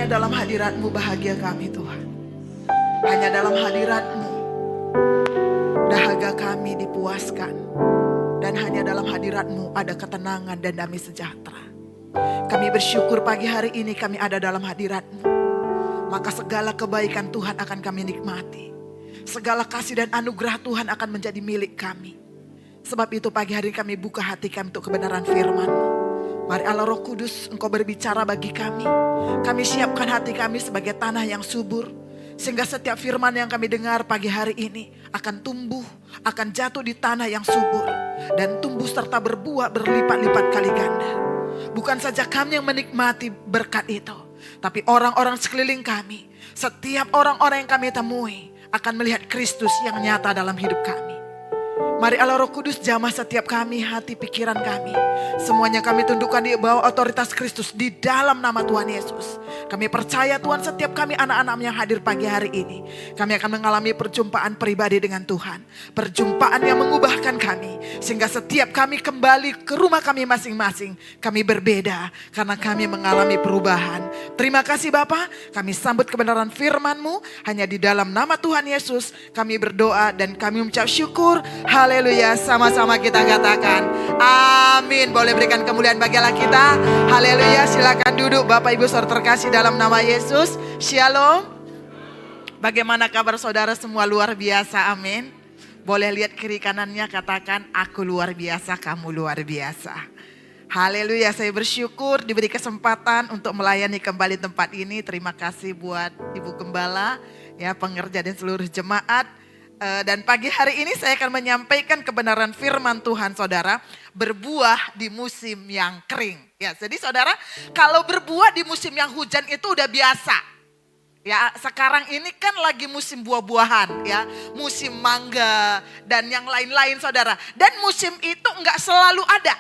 dalam hadirat-Mu bahagia kami Tuhan. Hanya dalam hadirat-Mu dahaga kami dipuaskan. Dan hanya dalam hadirat-Mu ada ketenangan dan damai sejahtera. Kami bersyukur pagi hari ini kami ada dalam hadirat-Mu. Maka segala kebaikan Tuhan akan kami nikmati. Segala kasih dan anugerah Tuhan akan menjadi milik kami. Sebab itu pagi hari kami buka hati kami untuk kebenaran firman-Mu. Mari Allah Roh Kudus, Engkau berbicara bagi kami. Kami siapkan hati kami sebagai tanah yang subur. Sehingga setiap firman yang kami dengar pagi hari ini akan tumbuh, akan jatuh di tanah yang subur. Dan tumbuh serta berbuah berlipat-lipat kali ganda. Bukan saja kami yang menikmati berkat itu. Tapi orang-orang sekeliling kami, setiap orang-orang yang kami temui akan melihat Kristus yang nyata dalam hidup kami. Mari Allah Roh Kudus jamah setiap kami, hati pikiran kami. Semuanya kami tundukkan di bawah otoritas Kristus di dalam nama Tuhan Yesus. Kami percaya Tuhan setiap kami anak-anak yang hadir pagi hari ini. Kami akan mengalami perjumpaan pribadi dengan Tuhan. Perjumpaan yang mengubahkan kami. Sehingga setiap kami kembali ke rumah kami masing-masing. Kami berbeda karena kami mengalami perubahan. Terima kasih Bapa, kami sambut kebenaran firman-Mu. Hanya di dalam nama Tuhan Yesus kami berdoa dan kami mengucap syukur. Haleluya, sama-sama kita katakan amin. Boleh berikan kemuliaan bagi Allah kita. Haleluya, silakan duduk Bapak Ibu saudara terkasih dalam nama Yesus. Shalom. Bagaimana kabar saudara semua? Luar biasa, amin. Boleh lihat kiri kanannya, katakan aku luar biasa, kamu luar biasa. Haleluya, saya bersyukur diberi kesempatan untuk melayani kembali tempat ini. Terima kasih buat Ibu Gembala, ya, pengerja dan seluruh jemaat. Dan pagi hari ini saya akan menyampaikan kebenaran firman Tuhan saudara, berbuah di musim yang kering. Ya, jadi saudara, kalau berbuah di musim yang hujan itu udah biasa. Ya, sekarang ini kan lagi musim buah-buahan, ya, musim mangga dan yang lain-lain saudara. Dan musim itu enggak selalu ada.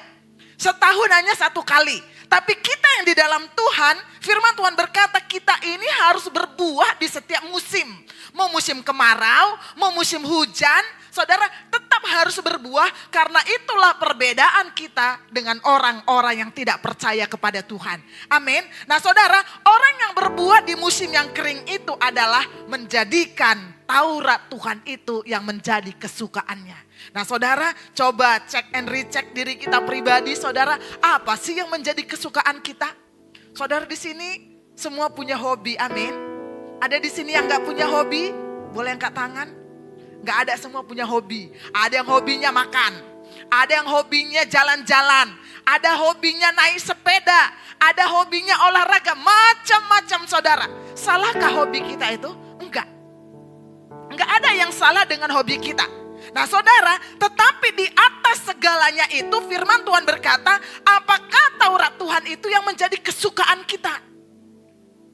Setahun hanya satu kali. Tapi kita yang di dalam Tuhan, firman Tuhan berkata kita ini harus berbuah di setiap musim. Mau musim kemarau, mau musim hujan, saudara tetap harus berbuah karena itulah perbedaan kita dengan orang-orang yang tidak percaya kepada Tuhan. Amin. Nah saudara, orang yang berbuah di musim yang kering itu adalah menjadikan Taurat Tuhan itu yang menjadi kesukaannya. Nah saudara, coba cek and recheck diri kita pribadi saudara, apa sih yang menjadi kesukaan kita? Saudara di sini semua punya hobi, amin. Ada di sini yang gak punya hobi? Boleh angkat tangan? Gak ada, semua punya hobi. Ada yang hobinya makan. Ada yang hobinya jalan-jalan. Ada hobinya naik sepeda. Ada hobinya olahraga. Macam-macam saudara. Salahkah hobi kita itu? Enggak. Enggak ada yang salah dengan hobi kita. Nah saudara, tetapi di atas segalanya itu firman Tuhan berkata, apakah Taurat Tuhan itu yang menjadi kesukaan kita?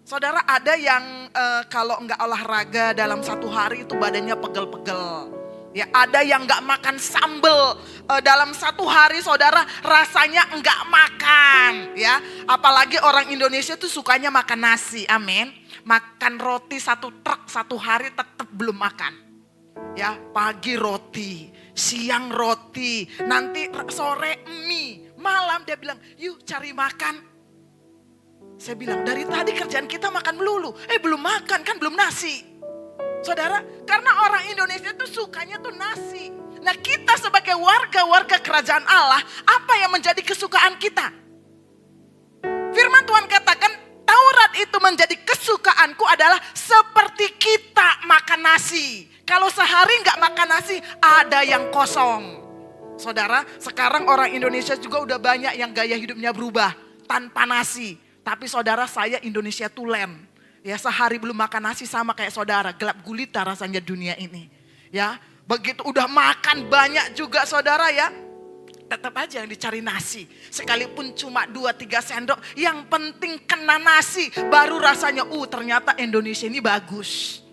Saudara, ada yang kalau enggak olahraga dalam satu hari itu badannya pegel-pegel. Ya, ada yang enggak makan sambal dalam satu hari saudara rasanya enggak makan. Ya, apalagi orang Indonesia tuh sukanya makan nasi, amin. Makan roti satu truk satu hari tetap belum makan. Ya, pagi roti, siang roti, nanti sore mie, malam dia bilang, yuk cari makan. Saya bilang, dari tadi kerjaan kita makan melulu. Belum makan kan, belum nasi. Saudara, karena orang Indonesia tuh sukanya tuh nasi. Nah kita sebagai warga-warga kerajaan Allah, apa yang menjadi kesukaan kita? Firman Tuhan katakan, Taurat itu menjadi kesukaanku adalah seperti kita makan nasi. Kalau sehari nggak makan nasi, ada yang kosong. Saudara, sekarang orang Indonesia juga udah banyak yang gaya hidupnya berubah tanpa nasi. Tapi saudara, saya Indonesia tulen. Ya, sehari belum makan nasi sama kayak saudara, gelap gulita rasanya dunia ini. Ya, begitu udah makan banyak juga saudara ya, tetap aja yang dicari nasi. Sekalipun cuma 2-3 sendok, yang penting kena nasi. Baru rasanya, ternyata Indonesia ini bagus.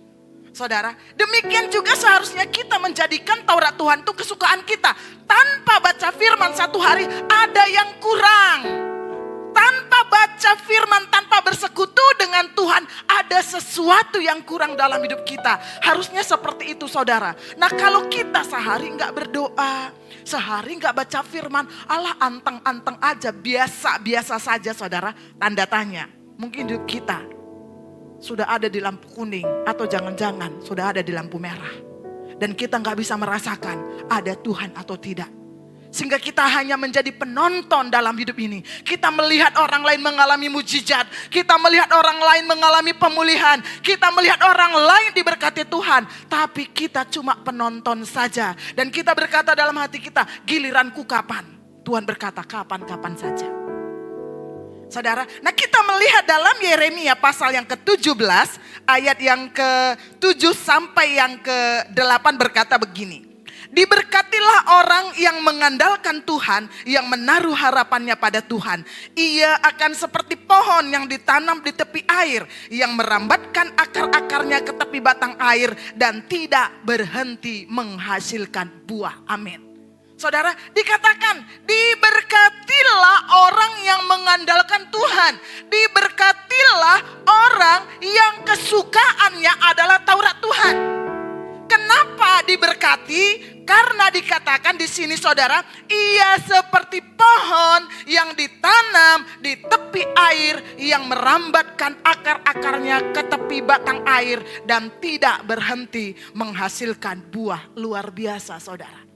Saudara, demikian juga seharusnya kita menjadikan Taurat Tuhan itu kesukaan kita. Tanpa baca firman satu hari, ada yang kurang. Tanpa baca firman, tanpa bersekutu dengan Tuhan, ada sesuatu yang kurang dalam hidup kita. Harusnya seperti itu saudara. Nah kalau kita sehari gak berdoa, sehari gak baca firman, Allah anteng-anteng aja, biasa-biasa saja saudara, tanda tanya. Mungkin hidup kita sudah ada di lampu kuning, atau jangan-jangan sudah ada di lampu merah. Dan kita gak bisa merasakan ada Tuhan atau tidak. Sehingga kita hanya menjadi penonton dalam hidup ini. Kita melihat orang lain mengalami mujizat. Kita melihat orang lain mengalami pemulihan. Kita melihat orang lain diberkati Tuhan. Tapi kita cuma penonton saja. Dan kita berkata dalam hati kita, giliranku kapan? Tuhan berkata, kapan-kapan saja. Saudara, nah kita melihat dalam Yeremia pasal yang ke-17, ayat yang ke-7 sampai yang ke-8 berkata begini. Diberkatilah orang yang mengandalkan Tuhan, yang menaruh harapannya pada Tuhan. Ia akan seperti pohon yang ditanam di tepi air, yang merambatkan akar-akarnya ke tepi batang air dan tidak berhenti menghasilkan buah. Amin. Saudara, dikatakan diberkatilah orang yang mengandalkan Tuhan. Diberkatilah orang yang kesukaannya adalah Taurat Tuhan. Kenapa diberkati? Karena dikatakan di sini saudara, ia seperti pohon yang ditanam di tepi air, yang merambatkan akar-akarnya ke tepi batang air dan tidak berhenti menghasilkan buah. Luar biasa saudara.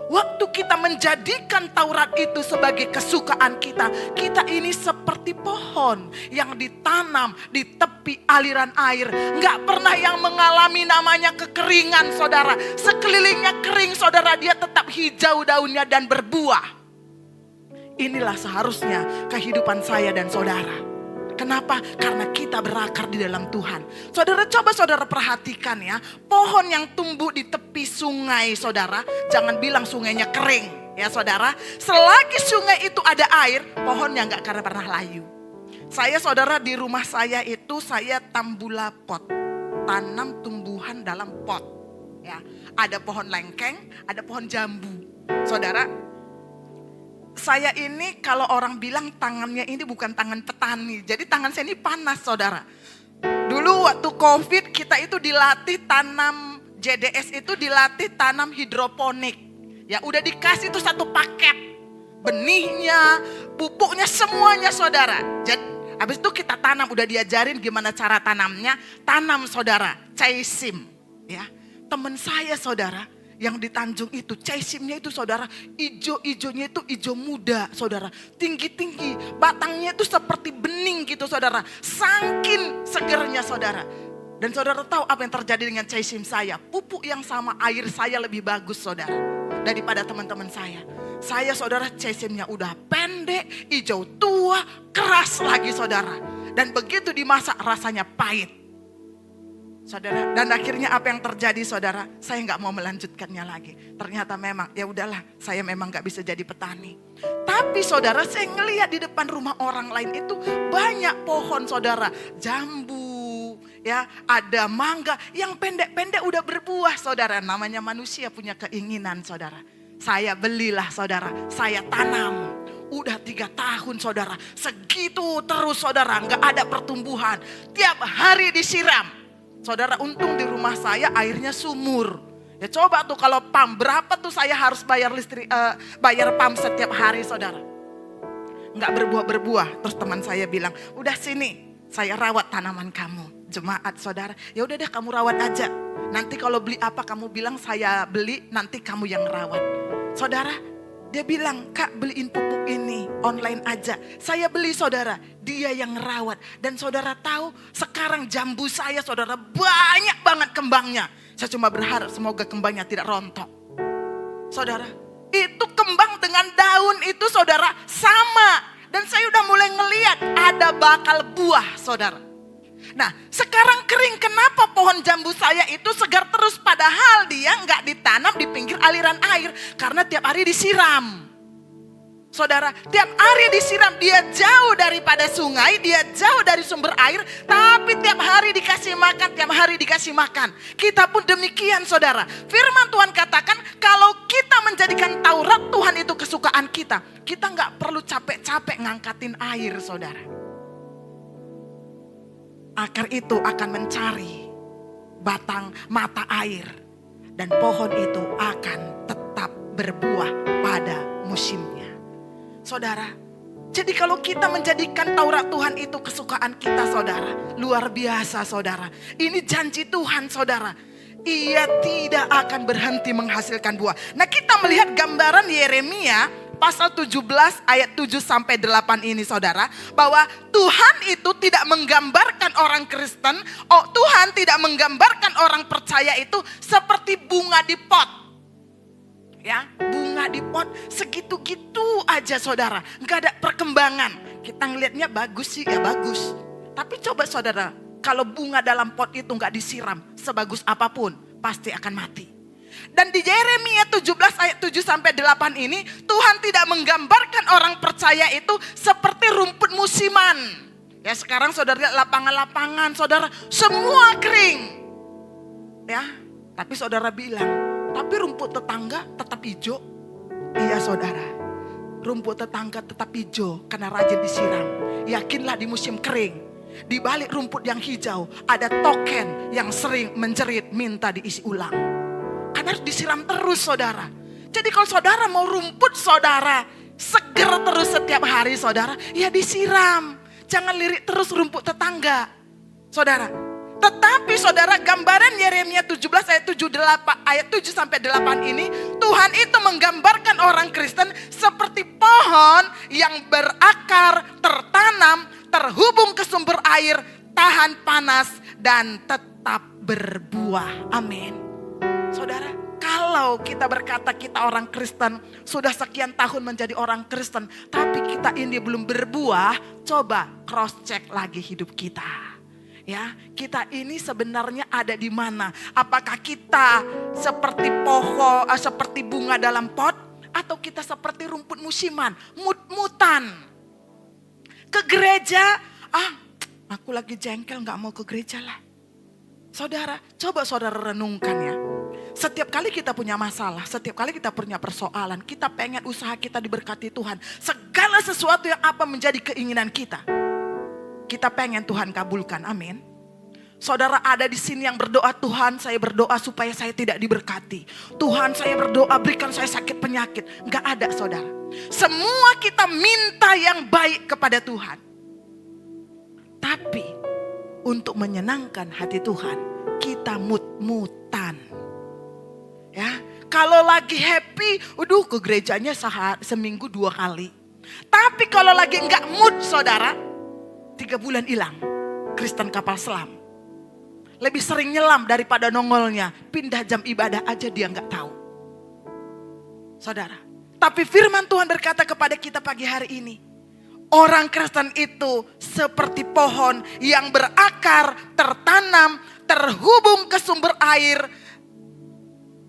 Waktu kita menjadikan Taurat itu sebagai kesukaan kita, kita ini seperti pohon yang ditanam di tepi aliran air. Gak pernah yang mengalami namanya kekeringan saudara. Sekelilingnya kering saudara, dia tetap hijau daunnya dan berbuah. Inilah seharusnya kehidupan saya dan saudara. Kenapa? Karena kita berakar di dalam Tuhan. Saudara, coba saudara perhatikan ya. Pohon yang tumbuh di tepi sungai saudara. Jangan bilang sungainya kering ya saudara. Selagi sungai itu ada air, pohonnya gak akan pernah layu. Saya saudara di rumah saya itu saya tambula pot. Tanam tumbuhan dalam pot. Ya, ada pohon lengkeng, ada pohon jambu. Saudara, saya ini kalau orang bilang tangannya ini bukan tangan petani. Jadi tangan saya ini panas saudara. Dulu waktu COVID kita itu dilatih tanam JDS itu dilatih tanam hidroponik. Ya udah dikasih itu satu paket. Benihnya, pupuknya semuanya saudara. Jadi habis itu kita tanam, udah diajarin gimana cara tanamnya. Tanam saudara, caisim. Ya, teman saya saudara. Yang di Tanjung itu, caisimnya itu saudara, ijo-ijonya itu ijo muda saudara. Tinggi-tinggi, batangnya itu seperti bening gitu saudara. Saking segernya saudara. Dan saudara tahu apa yang terjadi dengan caisim saya? Pupuk yang sama, air saya lebih bagus saudara. Daripada teman-teman saya. Saya saudara caisimnya udah pendek, hijau tua, keras lagi saudara. Dan begitu dimasak rasanya pahit. Saudara, dan akhirnya apa yang terjadi saudara? Saya nggak mau melanjutkannya lagi. Ternyata memang ya udahlah, saya memang nggak bisa jadi petani. Tapi saudara, saya ngelihat di depan rumah orang lain itu banyak pohon saudara, jambu, ya ada mangga yang pendek-pendek udah berbuah saudara. Namanya manusia punya keinginan saudara. Saya belilah saudara, saya tanam. Udah 3 tahun saudara, segitu terus saudara, nggak ada pertumbuhan. Tiap hari disiram. Saudara, untung di rumah saya airnya sumur. Ya coba tuh kalau pam, berapa tuh saya harus bayar listrik, bayar pam setiap hari saudara. Nggak berbuah-berbuah. Terus teman saya bilang, udah sini saya rawat tanaman kamu. Jemaat saudara, ya udah deh kamu rawat aja. Nanti kalau beli apa kamu bilang saya beli, nanti kamu yang rawat. Saudara, dia bilang, Kak beliin pupuk ini online aja. Saya beli saudara, dia yang ngerawat. Dan saudara tahu sekarang jambu saya saudara banyak banget kembangnya. Saya cuma berharap semoga kembangnya tidak rontok. Saudara, itu kembang dengan daun itu saudara sama. Dan saya udah mulai ngeliat ada bakal buah saudara. Nah sekarang kering, kenapa pohon jambu saya itu segar terus? Padahal dia nggak ditanam di pinggir aliran air. Karena tiap hari disiram. Saudara, tiap hari disiram, dia jauh daripada sungai, dia jauh dari sumber air. Tapi tiap hari dikasih makan, tiap hari dikasih makan. Kita pun demikian saudara. Firman Tuhan katakan kalau kita menjadikan Taurat Tuhan itu kesukaan kita. Kita nggak perlu capek-capek ngangkatin air saudara. Akar itu akan mencari batang mata air. Dan pohon itu akan tetap berbuah pada musimnya. Saudara, Jadi kalau kita menjadikan Taurat Tuhan itu kesukaan kita, saudara, luar biasa, saudara. Ini janji Tuhan, saudara. Ia tidak akan berhenti menghasilkan buah. Nah, kita melihat gambaran Yeremia pasal 17 ayat 7 sampai 8 ini, saudara, bahwa Tuhan itu tidak menggambarkan orang Kristen, Tuhan tidak menggambarkan orang percaya itu seperti bunga di pot. Ya, bunga di pot segitu-gitu aja, saudara, nggak ada perkembangan. Kita ngelihatnya bagus sih, ya bagus. Tapi coba, saudara, kalau bunga dalam pot itu nggak disiram, sebagus apapun pasti akan mati. Dan di Yeremia 17 ayat 7 sampai 8 ini, Tuhan tidak menggambarkan orang percaya itu seperti rumput musiman. Ya, sekarang saudara lihat lapangan-lapangan, saudara, semua kering. Ya, tapi saudara bilang, tapi rumput tetangga tetap hijau. Iya, saudara, rumput tetangga tetap hijau karena rajin disiram. Yakinlah di musim kering, di balik rumput yang hijau ada token yang sering menjerit minta diisi ulang. Karena harus disiram terus, saudara. Jadi kalau saudara mau rumput saudara seger terus setiap hari, saudara, ya disiram. Jangan lirik terus rumput tetangga, saudara. Tetapi saudara, gambaran Yeremia 17 ayat 7 sampai 8 ini, Tuhan itu menggambarkan orang Kristen seperti pohon yang berakar, tertanam, terhubung ke sumber air, tahan panas dan tetap berbuah. Amin. Saudara, kalau kita berkata kita orang Kristen, sudah sekian tahun menjadi orang Kristen, tapi kita ini belum berbuah, coba cross check lagi hidup kita. Ya, kita ini sebenarnya ada di mana? Apakah kita seperti pohon, seperti bunga dalam pot, atau kita seperti rumput musiman, mut-mutan? Ke gereja, aku lagi jengkel, nggak mau ke gereja lah. Saudara, coba saudara renungkan ya. Setiap kali kita punya masalah, setiap kali kita punya persoalan, kita pengen usaha kita diberkati Tuhan. Segala sesuatu yang apa menjadi keinginan kita, kita pengen Tuhan kabulkan, amin. Saudara ada di sini yang berdoa, Tuhan saya berdoa supaya saya tidak diberkati. Tuhan saya berdoa berikan saya sakit penyakit. Enggak ada, saudara. Semua kita minta yang baik kepada Tuhan. Tapi untuk menyenangkan hati Tuhan, kita mut-mutan. Ya, kalau lagi happy, ke gerejanya seminggu 2 kali. Tapi kalau lagi enggak mood, saudara, 3 bulan hilang. Kristen kapal selam. Lebih sering nyelam daripada nongolnya. Pindah jam ibadah aja dia nggak tahu. Saudara. Tapi firman Tuhan berkata kepada kita pagi hari ini. Orang Kristen itu seperti pohon yang berakar, tertanam, terhubung ke sumber air,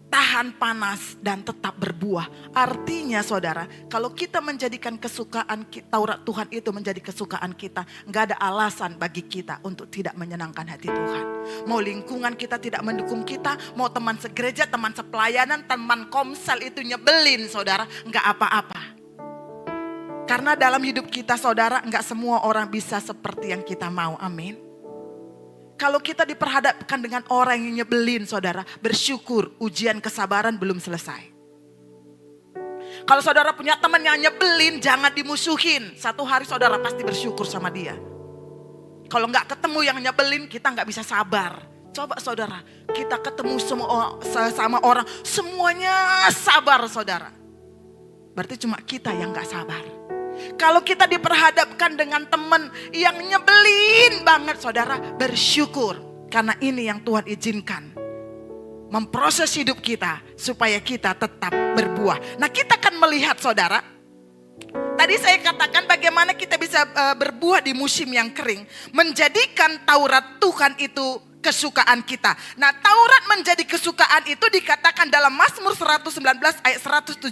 tahan panas dan tetap berbuah. Artinya saudara, kalau kita menjadikan kesukaan Taurat Tuhan itu menjadi kesukaan kita, nggak ada alasan bagi kita untuk tidak menyenangkan hati Tuhan. Mau lingkungan kita tidak mendukung kita, mau teman segereja, teman sepelayanan, teman komsel itu nyebelin, saudara, nggak apa-apa. Karena dalam hidup kita, saudara, nggak semua orang bisa seperti yang kita mau, amin. Kalau kita diperhadapkan dengan orang yang nyebelin, saudara, bersyukur ujian kesabaran belum selesai. Kalau saudara punya teman yang nyebelin, jangan dimusuhin. Satu hari saudara pasti bersyukur sama dia. Kalau nggak ketemu yang nyebelin, kita nggak bisa sabar. Coba saudara, kita ketemu sama orang, semuanya sabar, saudara. Berarti cuma kita yang nggak sabar. Kalau kita diperhadapkan dengan teman yang nyebelin banget, saudara, bersyukur. Karena ini yang Tuhan izinkan. Memproses hidup kita supaya kita tetap berbuah. Nah, kita akan melihat, saudara. Tadi saya katakan bagaimana kita bisa berbuah di musim yang kering. Menjadikan Taurat Tuhan itu kesukaan kita. Nah, Taurat menjadi kesukaan itu dikatakan dalam Mazmur 119 ayat 174.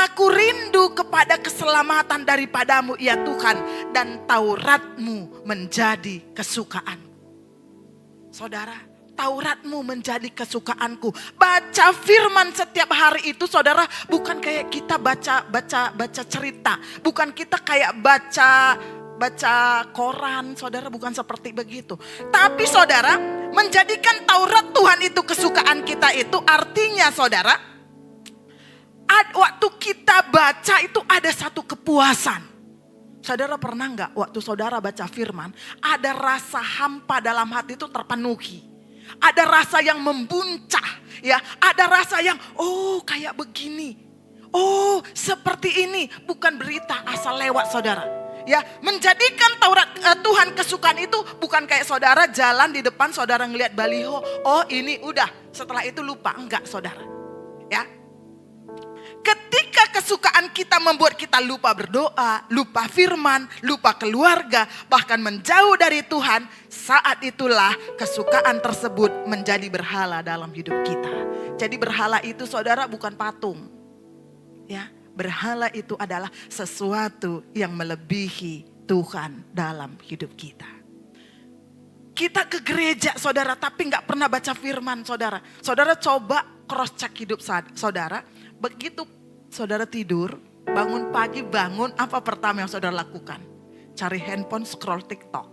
Aku rindu kepada keselamatan daripadamu ya Tuhan, dan Tauratmu menjadi kesukaan. Saudara, Tauratmu menjadi kesukaanku. Baca firman setiap hari itu, saudara, bukan kayak kita baca cerita, bukan kita kayak baca koran, saudara, bukan seperti begitu. Tapi saudara, menjadikan Taurat Tuhan itu kesukaan kita itu artinya, saudara, waktu kita baca itu ada satu kepuasan. Saudara pernah nggak waktu saudara baca firman, ada rasa hampa dalam hati itu terpenuhi. Ada rasa yang membuncah, ya. Ada rasa yang, oh kayak begini. Oh seperti ini, bukan berita asal lewat saudara. Ya, menjadikan Taurat Tuhan kesukaan itu bukan kayak saudara jalan di depan saudara ngelihat baliho, oh ini udah, setelah itu lupa. Enggak saudara. Ya. Ketika kesukaan kita membuat kita lupa berdoa, lupa firman, lupa keluarga, bahkan menjauh dari Tuhan, saat itulah kesukaan tersebut menjadi berhala dalam hidup kita. Jadi berhala itu saudara bukan patung. Ya, berhala itu adalah sesuatu yang melebihi Tuhan dalam hidup kita. Kita ke gereja saudara tapi gak pernah baca firman saudara. Saudara coba cross check hidup saudara. Begitu saudara tidur, bangun pagi apa pertama yang saudara lakukan? Cari handphone, scroll TikTok.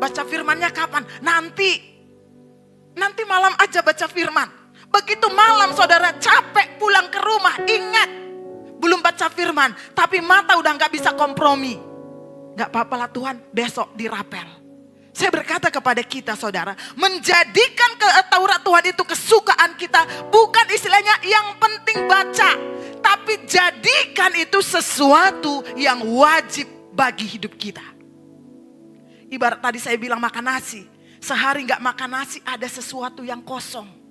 Baca firmannya kapan? Nanti malam aja baca firman. Begitu malam saudara capek pulang ke rumah, ingat belum baca firman, tapi mata udah gak bisa kompromi. Gak apa-apa lah Tuhan, besok dirapel. Saya berkata kepada kita saudara, menjadikan Taurat Tuhan itu kesukaan kita, bukan istilahnya yang penting baca, tapi jadikan itu sesuatu yang wajib bagi hidup kita. Ibarat tadi saya bilang makan nasi, sehari gak makan nasi ada sesuatu yang kosong.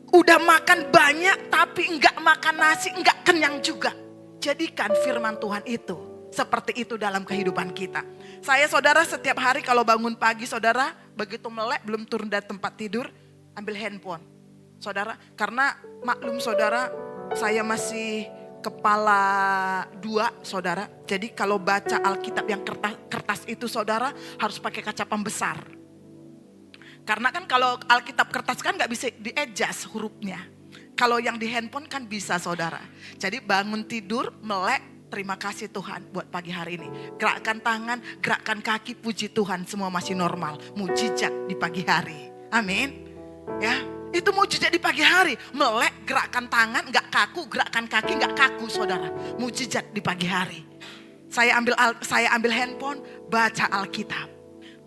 Udah makan banyak tapi enggak makan nasi, enggak kenyang juga. Jadikan firman Tuhan itu seperti itu dalam kehidupan kita. Saya saudara setiap hari kalau bangun pagi saudara, begitu melek belum turun dari tempat tidur, ambil handphone. Saudara, karena maklum saudara, saya masih kepala 2 saudara. Jadi kalau baca Alkitab yang kertas itu saudara harus pakai kaca pembesar. Karena kan kalau Alkitab kertas kan gak bisa di-adjust hurufnya. Kalau yang di handphone kan bisa saudara. Jadi bangun tidur, melek, terima kasih Tuhan buat pagi hari ini. Gerakkan tangan, gerakkan kaki, puji Tuhan semua masih normal. Mujizat di pagi hari. Amin. Ya, itu mujizat di pagi hari. Melek, gerakkan tangan, gak kaku, gerakkan kaki, gak kaku saudara. Mujizat di pagi hari. Saya ambil handphone, baca Alkitab.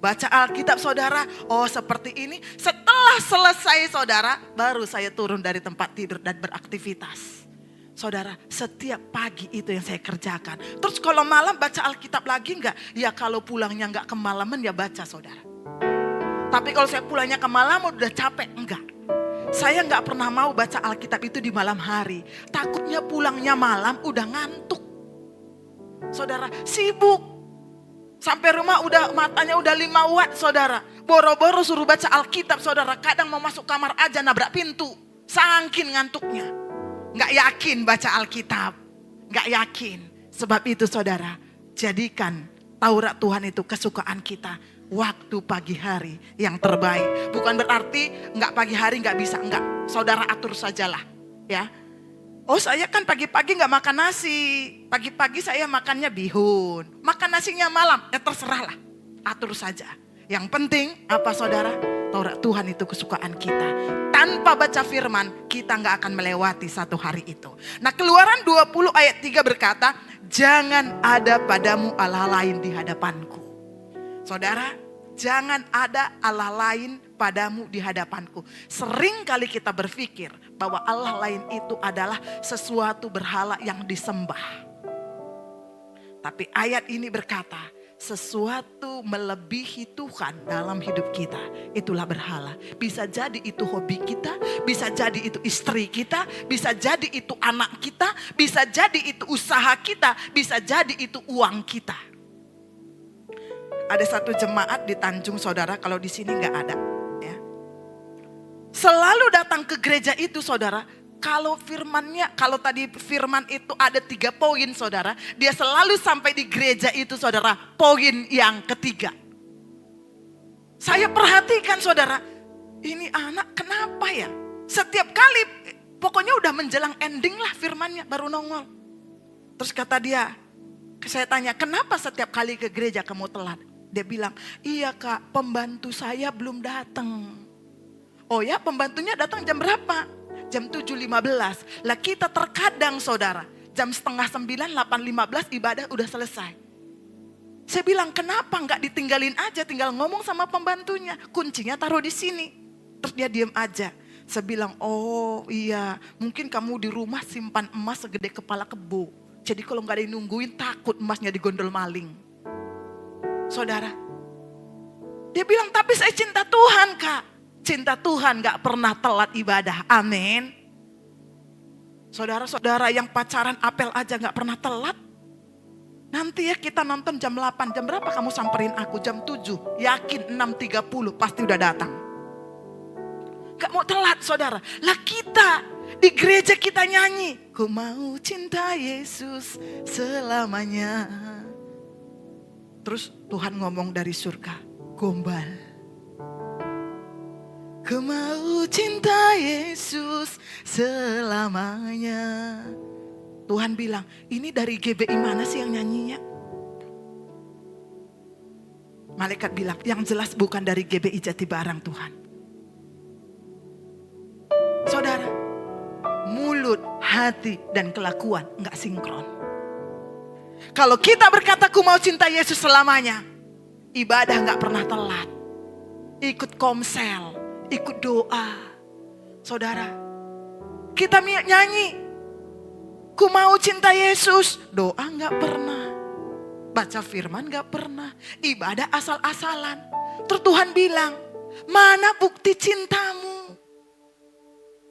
Baca Alkitab saudara, oh seperti ini. Setelah selesai saudara, baru saya turun dari tempat tidur dan beraktivitas. Saudara, setiap pagi itu yang saya kerjakan. Terus kalau malam baca Alkitab lagi enggak? Ya kalau pulangnya enggak kemalaman ya baca saudara. Tapi kalau saya pulangnya kemalaman udah capek, enggak. Saya enggak pernah mau baca Alkitab itu di malam hari. Takutnya pulangnya malam udah ngantuk. Saudara, sibuk. Sampai rumah matanya udah 5 watt saudara. Boro-boro suruh baca Alkitab saudara. Kadang mau masuk kamar aja nabrak pintu. Saking ngantuknya. Gak yakin baca Alkitab. Gak yakin. Sebab itu saudara, jadikan Taurat Tuhan itu kesukaan kita. Waktu pagi hari yang terbaik. Bukan berarti gak pagi hari gak bisa. Enggak, saudara atur sajalah. Ya. Oh saya kan pagi-pagi gak makan nasi. Pagi-pagi saya makannya bihun. Makan nasinya malam, ya terserahlah. Atur saja. Yang penting apa saudara? Taurat Tuhan itu kesukaan kita. Tanpa baca firman, kita gak akan melewati satu hari itu. Nah Keluaran 20 ayat 3 berkata, jangan ada padamu Allah lain di hadapanku. Saudara, jangan ada Allah lain padamu di hadapanku. Sering kali kita berpikir bahwa Allah lain itu adalah sesuatu berhala yang disembah. Tapi ayat ini berkata, sesuatu melebihi Tuhan dalam hidup kita, itulah berhala. Bisa jadi itu hobi kita, bisa jadi itu istri kita, bisa jadi itu anak kita, bisa jadi itu usaha kita, bisa jadi itu uang kita. Ada satu jemaat di Tanjung saudara, kalau di sini nggak ada. Ya. Selalu datang ke gereja itu saudara, kalau tadi firman itu ada 3 poin saudara, dia selalu sampai di gereja itu saudara, poin yang ketiga. Saya perhatikan saudara, ini anak kenapa ya? Setiap kali, pokoknya udah menjelang ending lah firmannya baru nongol. Terus kata dia, saya tanya, kenapa setiap kali ke gereja kamu telat? Dia bilang, iya kak, pembantu saya belum datang. Oh ya, pembantunya datang jam berapa? Jam 7.15. Lah kita terkadang saudara, Jam 8:30, 8:15 ibadah udah selesai. Saya bilang, kenapa nggak ditinggalin aja, tinggal ngomong sama pembantunya. Kuncinya taruh di sini. Terus dia diem aja. Saya bilang, oh iya, mungkin kamu di rumah simpan emas segede kepala kebo. Jadi kalau nggak ada yang nungguin, takut emasnya digondol maling. Saudara, dia bilang, tapi saya cinta Tuhan, Kak. Cinta Tuhan gak pernah telat ibadah. Amin. Saudara-saudara yang pacaran apel aja gak pernah telat. Nanti ya kita nonton jam 8. Jam berapa kamu samperin aku? Jam 7. Yakin 6:30 pasti udah datang. Gak mau telat, saudara. Lah kita di gereja kita nyanyi, ku mau cinta Yesus selamanya. Terus Tuhan ngomong dari surga, gombal. Ku mau cinta Yesus selamanya. Tuhan bilang, ini dari GBI mana sih yang nyanyinya? Malaikat bilang, yang jelas bukan dari GBI Jatibarang Tuhan. Saudara, mulut, hati, dan kelakuan gak sinkron. Kalau kita berkata, ku mau cinta Yesus selamanya, ibadah gak pernah telat. Ikut komsel, ikut doa. Saudara, kita nyanyi, ku mau cinta Yesus, doa gak pernah. Baca firman gak pernah. Ibadah asal-asalan. Terus Tuhan bilang, mana bukti cintamu?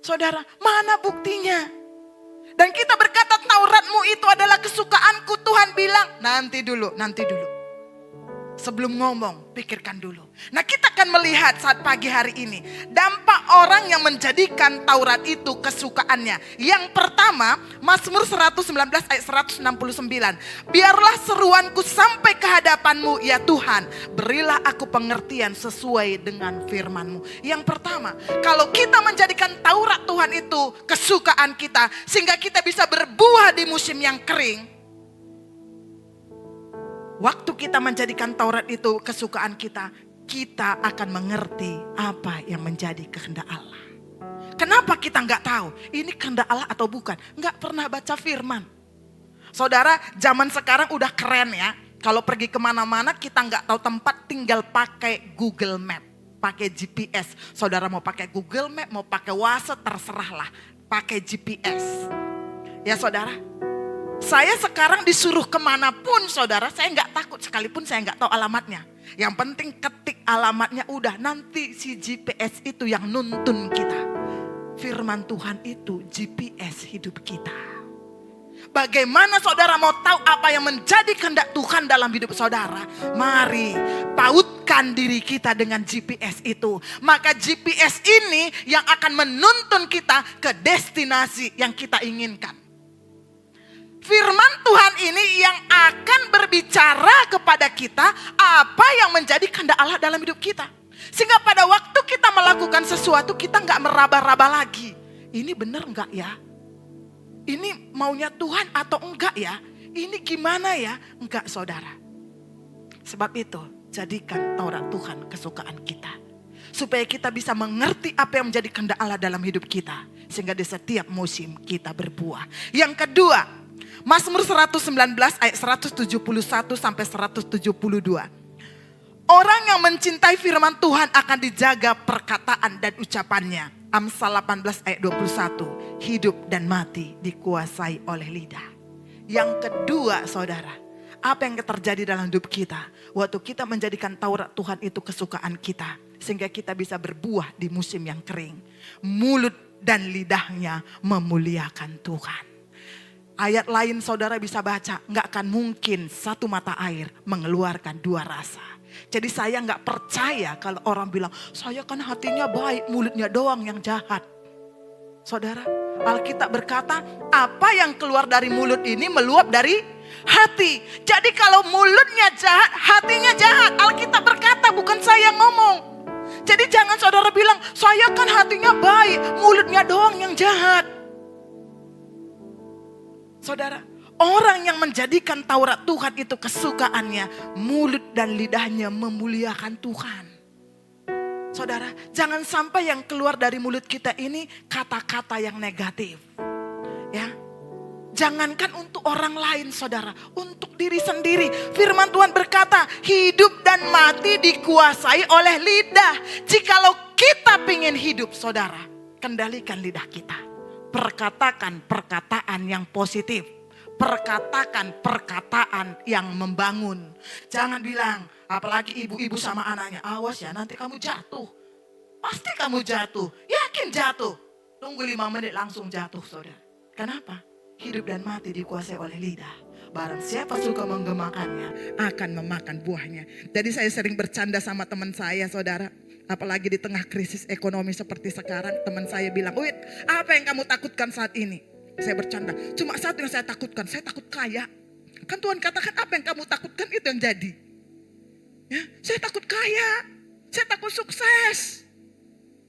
Saudara, mana buktinya? Dan kita berkata, Tauratmu itu adalah kesukaanku. Tuhan bilang, nanti dulu. Sebelum ngomong, pikirkan dulu. Nah, kita akan melihat saat pagi hari ini dampak orang yang menjadikan Taurat itu kesukaannya. Yang pertama, Mazmur 119 ayat 169. Biarlah seruanku sampai ke hadapanmu ya Tuhan. Berilah aku pengertian sesuai dengan firman-Mu. Yang pertama, kalau kita menjadikan Taurat Tuhan itu kesukaan kita, sehingga kita bisa berbuah di musim yang kering. Waktu kita menjadikan Taurat itu kesukaan kita, kita akan mengerti apa yang menjadi kehendak Allah. Kenapa kita nggak tahu ini kehendak Allah atau bukan? Nggak pernah baca firman. Saudara, zaman sekarang udah keren ya. Kalau pergi kemana-mana kita nggak tahu tempat, tinggal pakai Google Map, pakai GPS. Saudara mau pakai Google Map, mau pakai Waze, terserahlah. Pakai GPS. Ya saudara. Saya sekarang disuruh kemanapun saudara, saya nggak takut sekalipun saya nggak tahu alamatnya. Yang penting ketik alamatnya udah, nanti si GPS itu yang nuntun kita. Firman Tuhan itu GPS hidup kita. Bagaimana saudara mau tahu apa yang menjadi kehendak Tuhan dalam hidup saudara? Mari pautkan diri kita dengan GPS itu. Maka GPS ini yang akan menuntun kita ke destinasi yang kita inginkan. Firman Tuhan ini yang akan berbicara kepada kita apa yang menjadi kehendak Allah dalam hidup kita. Sehingga pada waktu kita melakukan sesuatu kita gak meraba-raba lagi. Ini benar gak ya? Ini maunya Tuhan atau enggak ya? Ini gimana ya? Enggak saudara. Sebab itu jadikan Taurat Tuhan kesukaan kita. Supaya kita bisa mengerti apa yang menjadi kehendak Allah dalam hidup kita. Sehingga di setiap musim kita berbuah. Yang kedua, Mazmur 119 ayat 171 sampai 172. Orang yang mencintai firman Tuhan akan dijaga perkataan dan ucapannya. Amsal 18 ayat 21. Hidup dan mati dikuasai oleh lidah. Yang kedua saudara, apa yang terjadi dalam hidup kita? Waktu kita menjadikan Taurat Tuhan itu kesukaan kita. Sehingga kita bisa berbuah di musim yang kering. Mulut dan lidahnya memuliakan Tuhan. Ayat lain saudara bisa baca, nggak akan mungkin satu mata air mengeluarkan dua rasa. Jadi saya nggak percaya kalau orang bilang, saya kan hatinya baik, mulutnya doang yang jahat. Saudara, Alkitab berkata, apa yang keluar dari mulut ini meluap dari hati. Jadi kalau mulutnya jahat, hatinya jahat. Alkitab berkata, bukan saya ngomong. Jadi jangan saudara bilang, saya kan hatinya baik, mulutnya doang yang jahat. Saudara, orang yang menjadikan Taurat Tuhan itu kesukaannya, mulut dan lidahnya memuliakan Tuhan. Saudara, jangan sampai yang keluar dari mulut kita ini kata-kata yang negatif. Ya, Jangankan untuk orang lain saudara, untuk diri sendiri. Firman Tuhan berkata, hidup dan mati dikuasai oleh lidah. Jikalau kita ingin hidup saudara, kendalikan lidah kita. Perkatakan perkataan yang positif. Perkatakan perkataan yang membangun. Jangan bilang, apalagi ibu-ibu sama anaknya, awas ya nanti kamu jatuh. Pasti kamu jatuh, yakin jatuh. Tunggu 5 menit langsung jatuh saudara. Kenapa? Hidup dan mati dikuasai oleh lidah. Barang siapa suka menggemakannya akan memakan buahnya. Jadi saya sering bercanda sama teman saya saudara. Apalagi di tengah krisis ekonomi seperti sekarang. Teman saya bilang, Wit, apa yang kamu takutkan saat ini? Saya bercanda, cuma satu yang saya takutkan. Saya takut kaya. Kan Tuhan katakan apa yang kamu takutkan itu yang jadi. Ya, saya takut kaya. Saya takut sukses.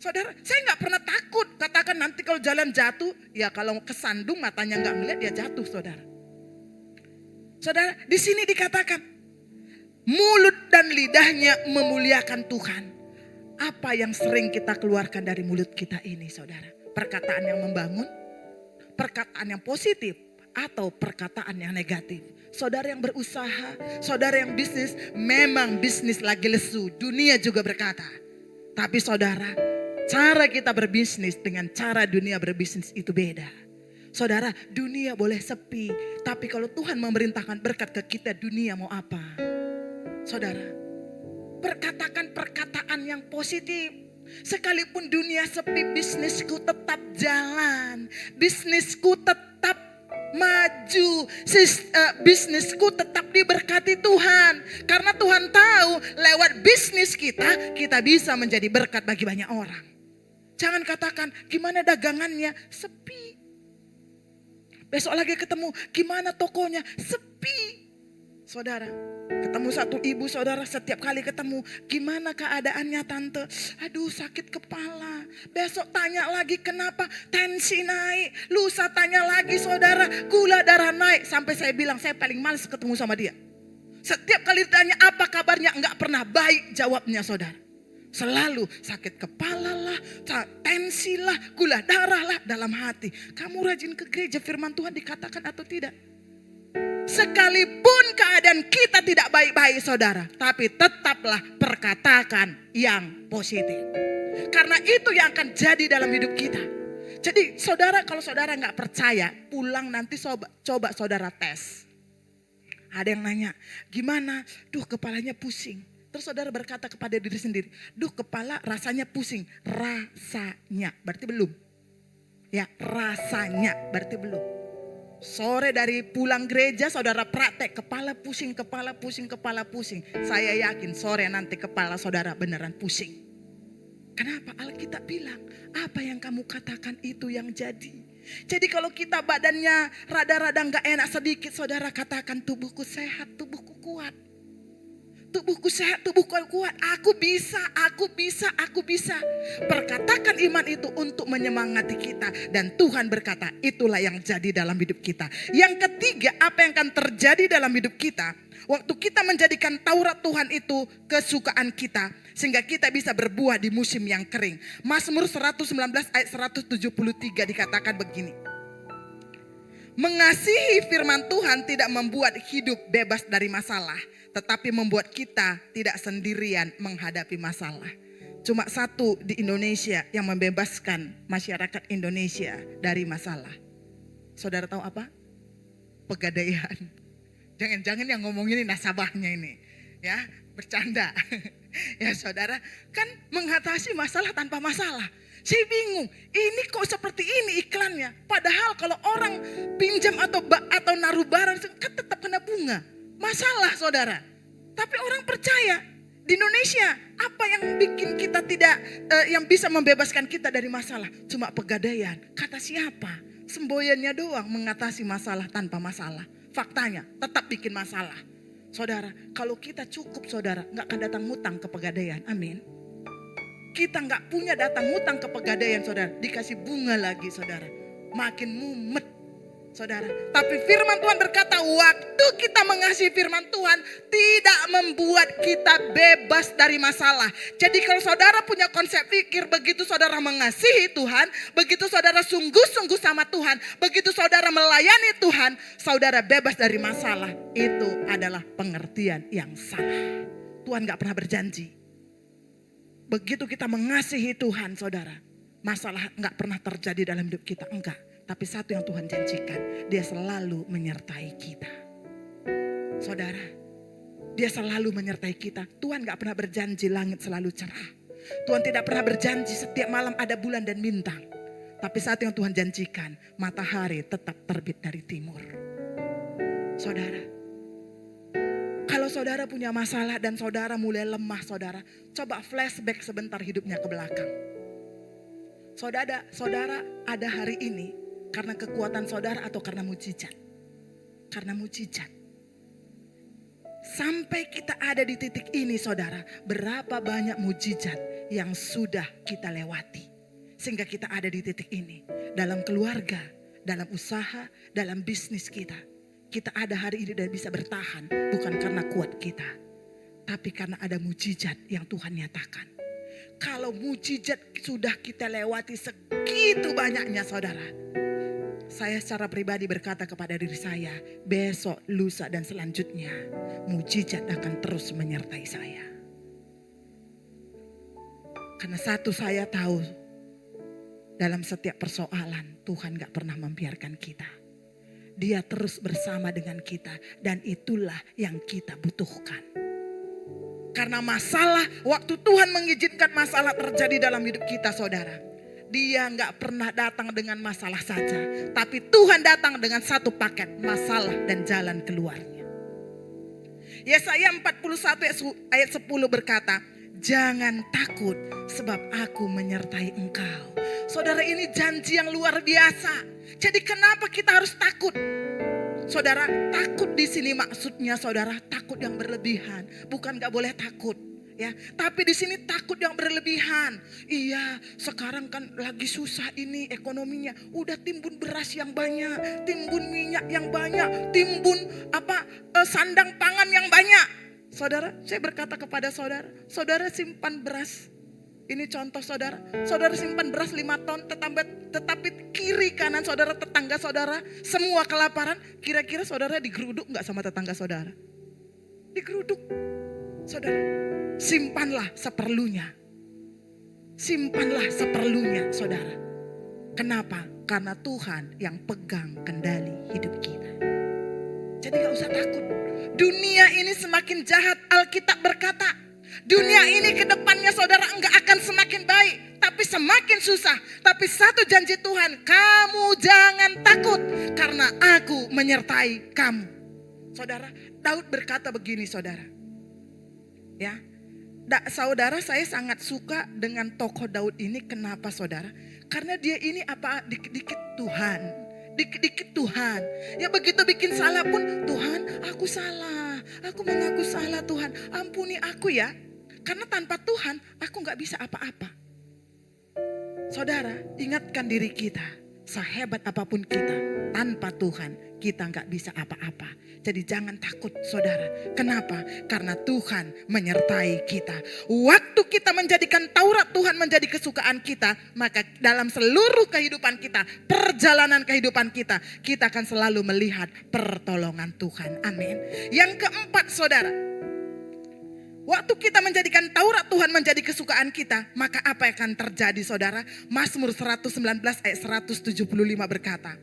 Saudara, saya nggak pernah takut. Katakan nanti kalau jalan jatuh, ya kalau kesandung matanya nggak melihat dia jatuh, saudara. Saudara, di sini dikatakan mulut dan lidahnya memuliakan Tuhan. Apa yang sering kita keluarkan dari mulut kita ini, saudara? Perkataan yang membangun, perkataan yang positif, atau perkataan yang negatif. Saudara yang berusaha, saudara yang bisnis, memang bisnis lagi lesu. Dunia juga berkata. Tapi saudara, cara kita berbisnis dengan cara dunia berbisnis itu beda. Saudara, dunia boleh sepi, tapi kalau Tuhan memerintahkan berkat ke kita, dunia mau apa? Saudara, perkatakan perkataan yang positif. Sekalipun dunia sepi, bisnisku tetap jalan. Bisnisku tetap maju. Bisnisku tetap diberkati Tuhan. Karena Tuhan tahu lewat bisnis kita bisa menjadi berkat bagi banyak orang. Jangan katakan gimana dagangannya, sepi. Besok lagi ketemu, gimana tokonya, sepi. Saudara, ketemu satu ibu saudara, setiap kali ketemu, gimana keadaannya tante? Aduh sakit kepala. Besok tanya lagi kenapa? Tensi naik. Lusa tanya lagi saudara, gula darah naik. Sampai saya bilang saya paling males ketemu sama dia. Setiap kali ditanya apa kabarnya, enggak pernah baik jawabnya saudara. Selalu sakit kepala lah, tensi lah, gula darah lah dalam hati. Kamu rajin ke gereja, firman Tuhan dikatakan atau tidak? Sekalipun keadaan kita tidak baik-baik saudara, tapi tetaplah perkatakan yang positif. Karena itu yang akan jadi dalam hidup kita. Jadi saudara, kalau saudara gak percaya, pulang nanti coba saudara tes. Ada yang nanya, gimana? Duh kepalanya pusing. Terus saudara berkata kepada diri sendiri, duh kepala rasanya pusing. Rasanya, berarti belum. Ya, rasanya, berarti belum. Sore dari pulang gereja saudara praktek, kepala pusing, kepala pusing, kepala pusing. Saya yakin sore nanti kepala saudara beneran pusing. Kenapa? Alkitab bilang, apa yang kamu katakan itu yang jadi. Jadi kalau kita badannya rada-rada gak enak sedikit, saudara katakan tubuhku sehat, tubuhku kuat. Tubuhku sehat, tubuhku kuat. Aku bisa, aku bisa, aku bisa. Perkatakan iman itu untuk menyemangati kita. Dan Tuhan berkata, itulah yang jadi dalam hidup kita. Yang ketiga, apa yang akan terjadi dalam hidup kita? Waktu kita menjadikan Taurat Tuhan itu kesukaan kita. Sehingga kita bisa berbuah di musim yang kering. Mazmur 119 ayat 173 dikatakan begini. Mengasihi firman Tuhan tidak membuat hidup bebas dari masalah. Tetapi membuat kita tidak sendirian menghadapi masalah. Cuma satu di Indonesia yang membebaskan masyarakat Indonesia dari masalah. Saudara tahu apa? Pegadaian. Jangan-jangan yang ngomong ini nasabahnya ini. Ya, bercanda. Ya saudara, kan mengatasi masalah tanpa masalah. Saya bingung, ini kok seperti ini iklannya. Padahal kalau orang pinjam atau naruh barang kan tetap kena bunga. Masalah saudara. Tapi orang percaya di Indonesia apa yang bikin kita tidak yang bisa membebaskan kita dari masalah? Cuma pegadaian. Kata siapa? Semboyannya doang mengatasi masalah tanpa masalah. Faktanya tetap bikin masalah. Saudara, kalau kita cukup saudara, gak akan datang hutang ke pegadaian. Amin. Kita gak punya datang hutang ke pegadaian saudara. Dikasih bunga lagi saudara. Makin mumet. Saudara, tapi firman Tuhan berkata waktu kita mengasihi firman Tuhan tidak membuat kita bebas dari masalah. Jadi kalau saudara punya konsep pikir begitu saudara mengasihi Tuhan, begitu saudara sungguh-sungguh sama Tuhan, begitu saudara melayani Tuhan, saudara bebas dari masalah. Itu adalah pengertian yang salah. Tuhan gak pernah berjanji. Begitu kita mengasihi Tuhan saudara, masalah gak pernah terjadi dalam hidup kita, enggak. Tapi satu yang Tuhan janjikan, dia selalu menyertai kita. Saudara, dia selalu menyertai kita. Tuhan gak pernah berjanji langit selalu cerah. Tuhan tidak pernah berjanji setiap malam ada bulan dan bintang. Tapi satu yang Tuhan janjikan, matahari tetap terbit dari timur. Saudara, kalau saudara punya masalah dan saudara mulai lemah saudara, coba flashback sebentar hidupnya ke belakang. Saudara ada hari ini karena kekuatan saudara atau karena mujizat? Karena mujizat. Sampai kita ada di titik ini saudara, berapa banyak mujizat yang sudah kita lewati. Sehingga kita ada di titik ini. Dalam keluarga, dalam usaha, dalam bisnis kita. Kita ada hari ini dan bisa bertahan. Bukan karena kuat kita. Tapi karena ada mujizat yang Tuhan nyatakan. Kalau mujizat sudah kita lewati segitu banyaknya saudara. Saya secara pribadi berkata kepada diri saya, besok, lusa dan selanjutnya mujizat akan terus menyertai saya. Karena satu saya tahu, dalam setiap persoalan Tuhan gak pernah membiarkan kita. Dia terus bersama dengan kita dan itulah yang kita butuhkan. Karena masalah, waktu Tuhan mengizinkan masalah terjadi dalam hidup kita saudara. Dia gak pernah datang dengan masalah saja. Tapi Tuhan datang dengan satu paket masalah dan jalan keluarnya. Yesaya 41 ayat 10 berkata, jangan takut sebab aku menyertai engkau. Saudara, ini janji yang luar biasa. Jadi kenapa kita harus takut? Saudara, takut di sini maksudnya saudara takut yang berlebihan. Bukan gak boleh takut. Ya, tapi di sini takut yang berlebihan. Iya, sekarang kan lagi susah ini ekonominya. Udah timbun beras yang banyak, timbun minyak yang banyak, timbun sandang pangan yang banyak. Saudara, saya berkata kepada saudara, saudara simpan beras. Ini contoh saudara, saudara simpan beras 5 ton, tetapi kiri kanan saudara, tetangga saudara, semua kelaparan. Kira-kira saudara digeruduk gak sama tetangga saudara? Digeruduk. Saudara, simpanlah seperlunya. Simpanlah seperlunya saudara. Kenapa? Karena Tuhan yang pegang kendali hidup kita. Jadi gak usah takut. Dunia ini semakin jahat, Alkitab berkata. Dunia ini ke depannya saudara enggak akan semakin baik, tapi semakin susah. Tapi satu janji Tuhan, kamu jangan takut karena aku menyertai kamu. Saudara, Daud berkata begini saudara. Ya, saudara, saya sangat suka dengan tokoh Daud ini. Kenapa saudara? Karena dia ini dikit-dikit Tuhan. Dikit-dikit Tuhan. Ya begitu bikin salah pun, Tuhan aku salah. Aku mengaku salah Tuhan. Ampuni aku ya. Karena tanpa Tuhan aku gak bisa apa-apa. Saudara, ingatkan diri kita. Sehebat apapun kita, tanpa Tuhan kita gak bisa apa-apa. Jadi jangan takut saudara. Kenapa? Karena Tuhan menyertai kita. Waktu kita menjadikan Taurat Tuhan menjadi kesukaan kita, maka dalam seluruh kehidupan kita, perjalanan kehidupan kita, kita akan selalu melihat pertolongan Tuhan. Amin. Yang keempat saudara, waktu kita menjadikan Taurat Tuhan menjadi kesukaan kita, maka apa yang akan terjadi saudara? Mazmur 119 ayat 175 berkata,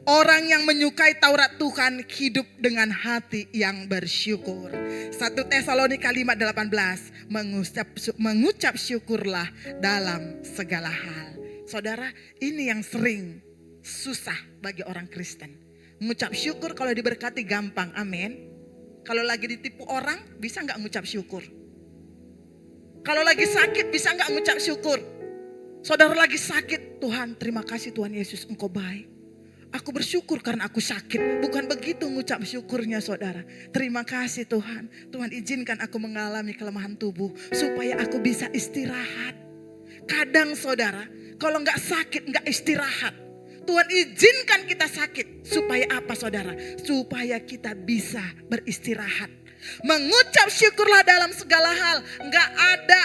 orang yang menyukai Taurat Tuhan hidup dengan hati yang bersyukur. 1 Tesalonika 5:18, mengucap syukurlah dalam segala hal. Saudara, ini yang sering susah bagi orang Kristen. Mengucap syukur kalau diberkati gampang, amin. Kalau lagi ditipu orang, bisa gak ngucap syukur? Kalau lagi sakit, bisa gak ngucap syukur? Saudara lagi sakit, Tuhan terima kasih Tuhan Yesus engkau baik. Aku bersyukur karena aku sakit. Bukan begitu ngucap syukurnya saudara. Terima kasih Tuhan. Tuhan izinkan aku mengalami kelemahan tubuh supaya aku bisa istirahat. Kadang saudara, kalau gak sakit, gak istirahat, Tuhan izinkan kita sakit. Supaya apa saudara? Supaya kita bisa beristirahat. Mengucap syukurlah dalam segala hal. Enggak ada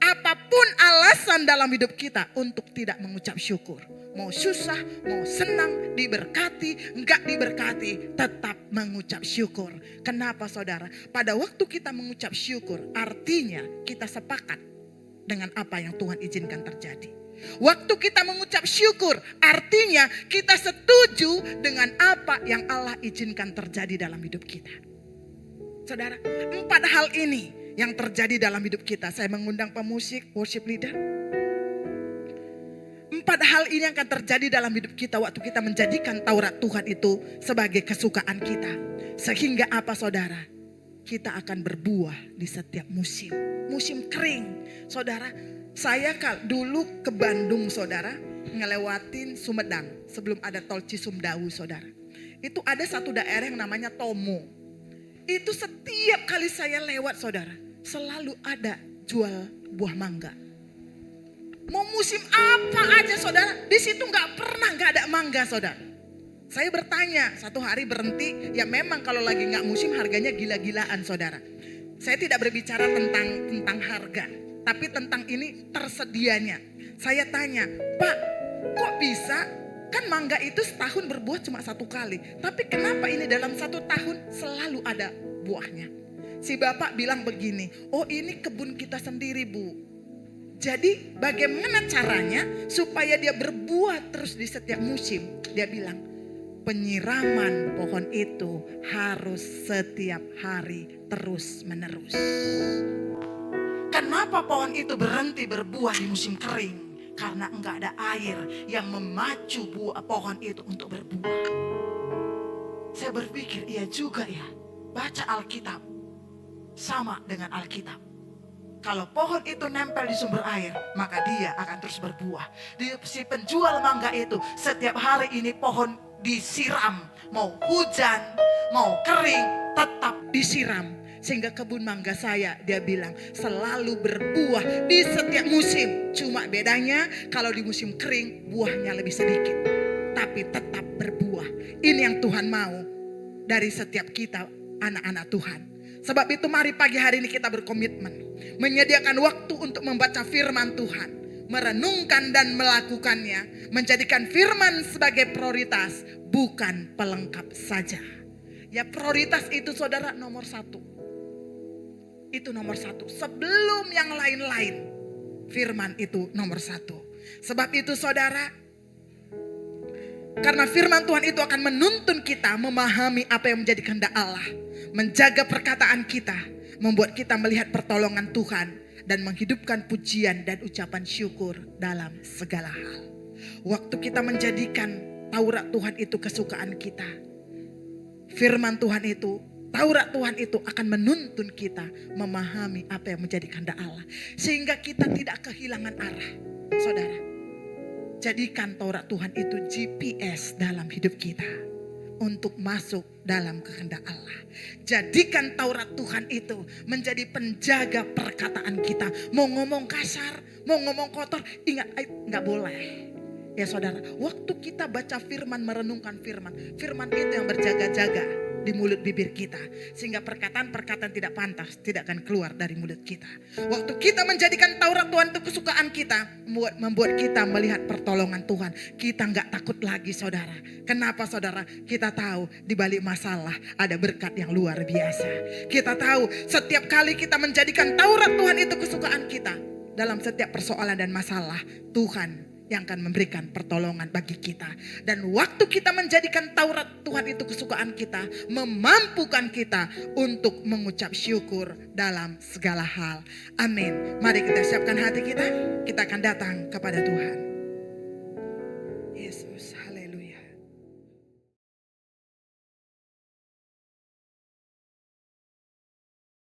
apapun alasan dalam hidup kita untuk tidak mengucap syukur. Mau susah, mau senang, diberkati, enggak diberkati, tetap mengucap syukur. Kenapa saudara? Pada waktu kita mengucap syukur, artinya kita sepakat dengan apa yang Tuhan izinkan terjadi. Waktu kita mengucap syukur, artinya kita setuju dengan apa yang Allah izinkan terjadi dalam hidup kita. Saudara, 4 hal ini yang terjadi dalam hidup kita. Saya mengundang pemusik, worship leader. 4 hal ini yang akan terjadi dalam hidup kita waktu kita menjadikan Taurat Tuhan itu sebagai kesukaan kita. Sehingga apa saudara? Kita akan berbuah di setiap musim. Musim kering, saudara. Saya dulu ke Bandung saudara, ngelewatin Sumedang sebelum ada tol Cisumdawu saudara. Itu ada satu daerah yang namanya Tomo. Itu setiap kali saya lewat saudara, selalu ada jual buah mangga. Mau musim apa aja saudara, di situ nggak ada mangga saudara. Saya bertanya, satu hari berhenti, ya memang kalau lagi nggak musim harganya gila-gilaan saudara. Saya tidak berbicara tentang harga. Tapi tentang ini tersedianya. Saya tanya, Pak, kok bisa? Kan mangga itu setahun berbuah cuma 1 kali. Tapi kenapa ini dalam 1 tahun selalu ada buahnya? Si bapak bilang begini, oh ini kebun kita sendiri bu. Jadi bagaimana caranya supaya dia berbuah terus di setiap musim? Dia bilang, penyiraman pohon itu harus setiap hari terus menerus. Kenapa pohon itu berhenti berbuah di musim kering? Karena enggak ada air yang memacu pohon itu untuk berbuah. Saya berpikir iya juga ya. Baca Alkitab sama dengan Alkitab. Kalau pohon itu nempel di sumber air, maka dia akan terus berbuah. Si penjual mangga itu setiap hari ini pohon disiram. Mau hujan, mau kering, tetap disiram. Sehingga kebun mangga saya, dia bilang, selalu berbuah di setiap musim. Cuma bedanya kalau di musim kering buahnya lebih sedikit. Tapi tetap berbuah. Ini yang Tuhan mau dari setiap kita anak-anak Tuhan. Sebab itu mari pagi hari ini kita berkomitmen. Menyediakan waktu untuk membaca firman Tuhan. Merenungkan dan melakukannya. Menjadikan firman sebagai prioritas. Bukan pelengkap saja. Ya prioritas itu saudara nomor 1. Itu nomor 1. Sebelum yang lain-lain. Firman itu nomor 1. Sebab itu saudara. Karena firman Tuhan itu akan menuntun kita memahami apa yang menjadi kehendak Allah. Menjaga perkataan kita. Membuat kita melihat pertolongan Tuhan. Dan menghidupkan pujian dan ucapan syukur dalam segala hal. Waktu kita menjadikan Taurat Tuhan itu kesukaan kita. Firman Tuhan itu, Taurat Tuhan itu akan menuntun kita memahami apa yang menjadi kehendak Allah. Sehingga kita tidak kehilangan arah. Saudara, jadikan Taurat Tuhan itu GPS dalam hidup kita. Untuk masuk dalam kehendak Allah. Jadikan Taurat Tuhan itu menjadi penjaga perkataan kita. Mau ngomong kasar, mau ngomong kotor, ingat gak boleh. Ya saudara, waktu kita baca firman, merenungkan firman. Firman itu yang berjaga-jaga di mulut bibir kita. Sehingga perkataan-perkataan tidak pantas tidak akan keluar dari mulut kita. Waktu kita menjadikan Taurat Tuhan itu kesukaan kita. Membuat kita melihat pertolongan Tuhan. Kita gak takut lagi saudara. Kenapa saudara? Kita tahu di balik masalah ada berkat yang luar biasa. Kita tahu setiap kali kita menjadikan Taurat Tuhan itu kesukaan kita. Dalam setiap persoalan dan masalah Tuhan yang akan memberikan pertolongan bagi kita. Dan waktu kita menjadikan Taurat Tuhan itu kesukaan kita, memampukan kita untuk mengucap syukur dalam segala hal. Amin. Mari kita siapkan hati kita, kita akan datang kepada Tuhan.